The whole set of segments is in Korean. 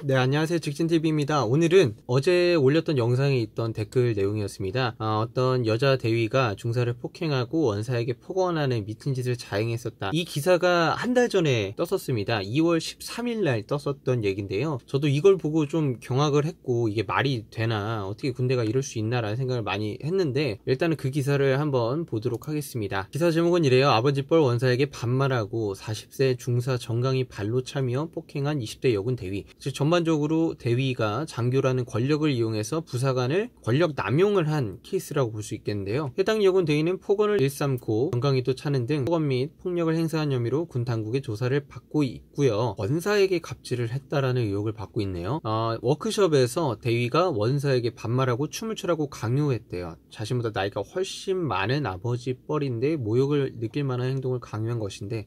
네, 안녕하세요. 직진TV입니다. 오늘은 어제 올렸던 영상에 있던 댓글 내용이었습니다. 어떤 여자 대위가 중사를 폭행하고 원사에게 폭언하는 미친 짓을 자행했었다. 이 기사가 한 달 전에 떴었습니다. 2월 13일 날 떴었던 얘기인데요. 저도 이걸 보고 좀 경악을 했고, 이게 말이 되나, 어떻게 군대가 이럴 수 있나 라는 생각을 많이 했는데, 일단은 그 기사를 한번 보도록 하겠습니다. 기사 제목은 이래요. 아버지뻘 원사에게 반말하고 40세 중사 정강이 발로 차며 폭행한 20대 여군 대위. 즉 전반적으로 대위가 장교라는 권력을 이용해서 부사관을 권력 남용을 한 케이스라고 볼 수 있겠는데요. 해당 여군 대위는 폭언을 일삼고 정강이도 차는 등 폭언 및 폭력을 행사한 혐의로 군 당국의 조사를 받고 있고요. 원사에게 갑질을 했다라는 의혹을 받고 있네요. 워크숍에서 대위가 원사에게 반말하고 춤을 추라고 강요했대요. 자신보다 나이가 훨씬 많은 아버지 뻘인데 모욕을 느낄 만한 행동을 강요한 것인데,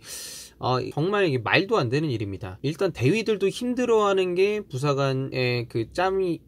정말 이게 말도 안 되는 일입니다. 일단 대위들도 힘들어하는 게 부사관의 그 짬이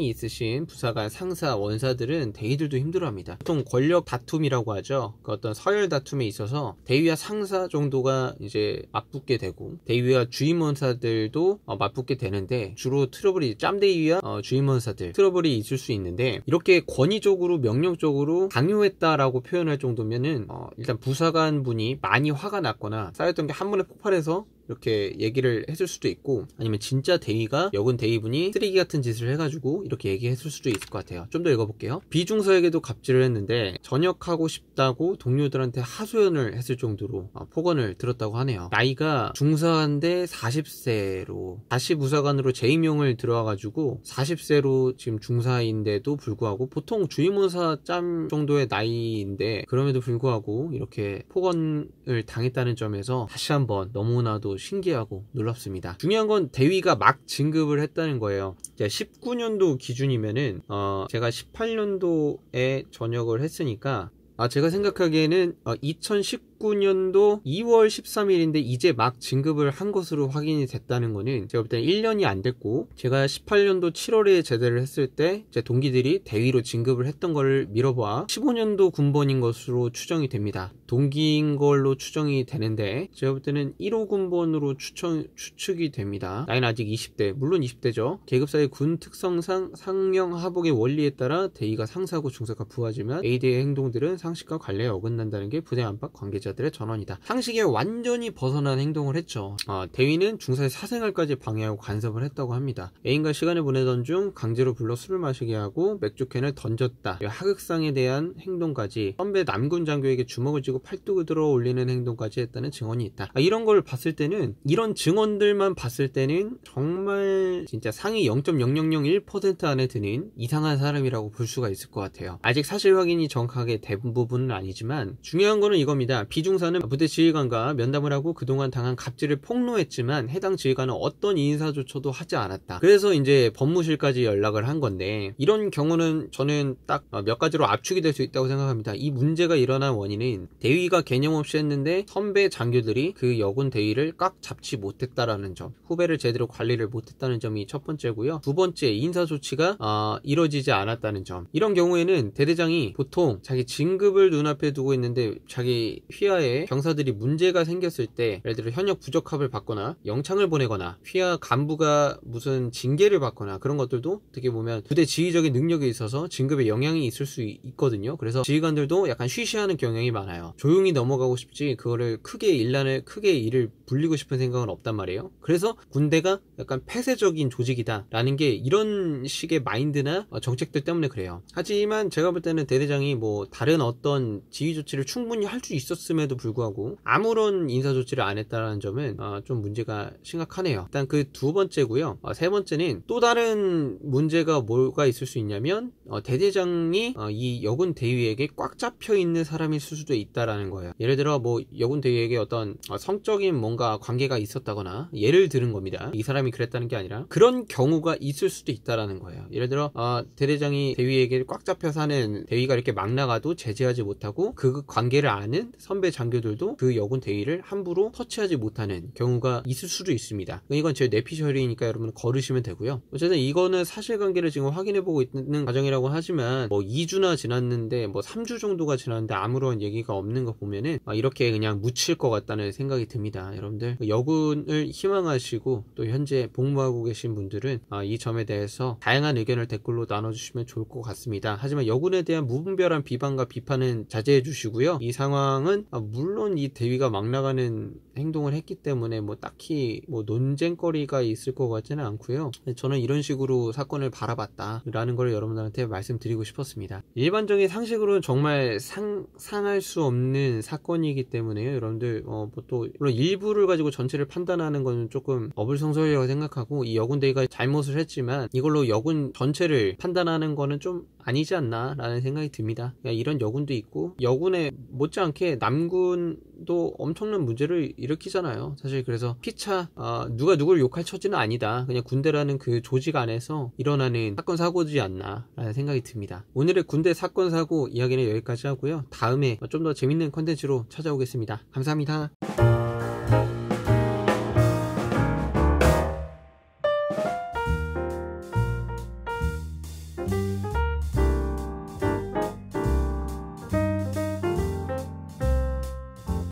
있으신 부사관 상사 원사들은 대위들도 힘들어합니다. 보통 권력 다툼이라고 하죠. 그 어떤 서열 다툼에 있어서 대위와 상사 정도가 이제 맞붙게 되고 대위와 주임원사들도 맞붙게 되는데, 주로 트러블이 짬대위와 주임원사들 트러블이 있을 수 있는데, 이렇게 권위적으로 명령적으로 강요했다라고 표현할 정도면은 일단 부사관 분이 많이 화가 났거나 쌓였던 게 한 번에 폭발해서 이렇게 얘기를 했을 수도 있고, 아니면 진짜 대위가 여군 대위분이 쓰레기 같은 짓을 해가지고 이렇게 얘기했을 수도 있을 것 같아요. 좀 더 읽어볼게요. 비중사에게도 갑질을 했는데 전역하고 싶다고 동료들한테 하소연을 했을 정도로 폭언을 들었다고 하네요. 나이가 중사인데 40세로 다시 부사관으로 재임용을 들어와가지고 40세로 지금 중사인데도 불구하고, 보통 주임원사 짬 정도의 나이인데 그럼에도 불구하고 이렇게 폭언을 당했다는 점에서 다시 한번 너무나도 신기하고 놀랍습니다. 중요한 건 대위가 막 진급을 했다는 거예요. 19년도 기준이면은 제가 18년도에 전역을 했으니까, 제가 생각하기에는 2019년도 2월 13일인데 이제 막 진급을 한 것으로 확인이 됐다는 거는, 제가 볼 때는 1년이 안 됐고, 제가 18년도 7월에 제대를 했을 때 제 동기들이 대위로 진급을 했던 걸 미뤄봐 15년도 군번인 것으로 추정이 됩니다. 동기인 걸로 추정이 되는데, 제가 볼 때는 1호 군번으로 추측이 됩니다. 나이는 아직 20대, 물론 20대죠. 계급사의 군 특성상 상령 하복의 원리에 따라 대위가 상사고 중사가 부하지만 A대의 행동들은 상식과 관례에 어긋난다는 게 부대 안팎 관계자들의 전언이다. 상식에 완전히 벗어난 행동을 했죠. 대위는 중사의 사생활까지 방해하고 간섭을 했다고 합니다. 애인과 시간을 보내던 중 강제로 불러 술을 마시게 하고 맥주캔을 던졌다. 하극상에 대한 행동까지, 선배 남군 장교에게 주먹을 쥐고 팔뚝을 들어 올리는 행동까지 했다는 증언이 있다. 이런 걸 봤을 때는, 이런 증언들만 봤을 때는 정말 진짜 상위 0.0001% 안에 드는 이상한 사람이라고 볼 수가 있을 것 같아요. 아직 사실 확인이 정확하게 된 부분은 아니지만 중요한 거는 이겁니다. 비중사는 부대 지휘관과 면담을 하고 그동안 당한 갑질을 폭로했지만 해당 지휘관은 어떤 인사조차도 하지 않았다. 그래서 이제 법무실까지 연락을 한 건데, 이런 경우는 저는 딱 몇 가지로 압축이 될 수 있다고 생각합니다. 이 문제가 일어난 원인은 대위가 개념 없이 했는데 선배 장교들이 그 여군 대위를 꽉 잡지 못했다라는 점, 후배를 제대로 관리를 못했다는 점이 첫 번째고요. 두 번째, 인사조치가 이뤄지지 않았다는 점. 이런 경우에는 대대장이 보통 자기 진급을 눈앞에 두고 있는데 자기 휘하에 병사들이 문제가 생겼을 때, 예를 들어 현역 부적합을 받거나 영창을 보내거나 휘하 간부가 무슨 징계를 받거나, 그런 것들도 어떻게 보면 부대 지휘적인 능력에 있어서 진급에 영향이 있을 수 있거든요. 그래서 지휘관들도 약간 쉬쉬하는 경향이 많아요. 조용히 넘어가고 싶지 그거를 크게 일을 불리고 싶은 생각은 없단 말이에요. 그래서 군대가 약간 폐쇄적인 조직이다 라는 게 이런 식의 마인드나 정책들 때문에 그래요. 하지만 제가 볼 때는 대대장이 뭐 다른 어떤 지휘 조치를 충분히 할 수 있었음에도 불구하고 아무런 인사 조치를 안 했다는 점은 좀 문제가 심각하네요. 일단 그 두 번째고요. 세 번째는 또 다른 문제가 뭐가 있을 수 있냐면, 대대장이 이 여군 대위에게 꽉 잡혀 있는 사람일 수도 있다라는 거예요. 예를 들어 뭐 여군 대위에게 어떤 성적인 뭔가 관계가 있었다거나, 예를 들은 겁니다. 이 사람이 그랬다는 게 아니라 그런 경우가 있을 수도 있다라는 거예요. 예를 들어 대대장이 대위에게 꽉 잡혀 사는, 대위가 이렇게 막 나가도 제재하지 못하고 그 관계를 아는 선배 상급의 장교들도 그 여군 대위를 함부로 터치하지 못하는 경우가 있을 수도 있습니다. 이건 제 뇌피셜이니까 여러분 거르시면 되고요. 어쨌든 이거는 사실관계를 지금 확인해보고 있는 과정이라고 하지만 뭐 2주나 지났는데 뭐 3주 정도가 지났는데 아무런 얘기가 없는 거 보면은 이렇게 그냥 묻힐 것 같다는 생각이 듭니다. 여러분들 여군을 희망하시고 또 현재 복무하고 계신 분들은 이 점에 대해서 다양한 의견을 댓글로 나눠주시면 좋을 것 같습니다. 하지만 여군에 대한 무분별한 비방과 비판은 자제해 주시고요. 이 상황은 물론 이 대위가 막 나가는 행동을 했기 때문에 뭐 딱히 뭐 논쟁거리가 있을 것 같지는 않고요. 저는 이런 식으로 사건을 바라봤다 라는 걸 여러분들한테 말씀드리고 싶었습니다. 일반적인 상식으로는 정말 상상할 수 없는 사건이기 때문에요. 여러분들 또 물론 일부를 가지고 전체를 판단하는 건 조금 어불성설이라고 생각하고 이 여군 대위가 잘못을 했지만 이걸로 여군 전체를 판단하는 거는 좀 아니지 않나 라는 생각이 듭니다. 이런 여군도 있고 여군에 못지않게 남군도 엄청난 문제를 일으키잖아요. 사실 그래서 피차 누가 누구를 욕할 처지는 아니다. 그냥 군대라는 그 조직 안에서 일어나는 사건 사고지 않나 라는 생각이 듭니다. 오늘의 군대 사건 사고 이야기는 여기까지 하고요. 다음에 좀 더 재밌는 컨텐츠로 찾아오겠습니다. 감사합니다.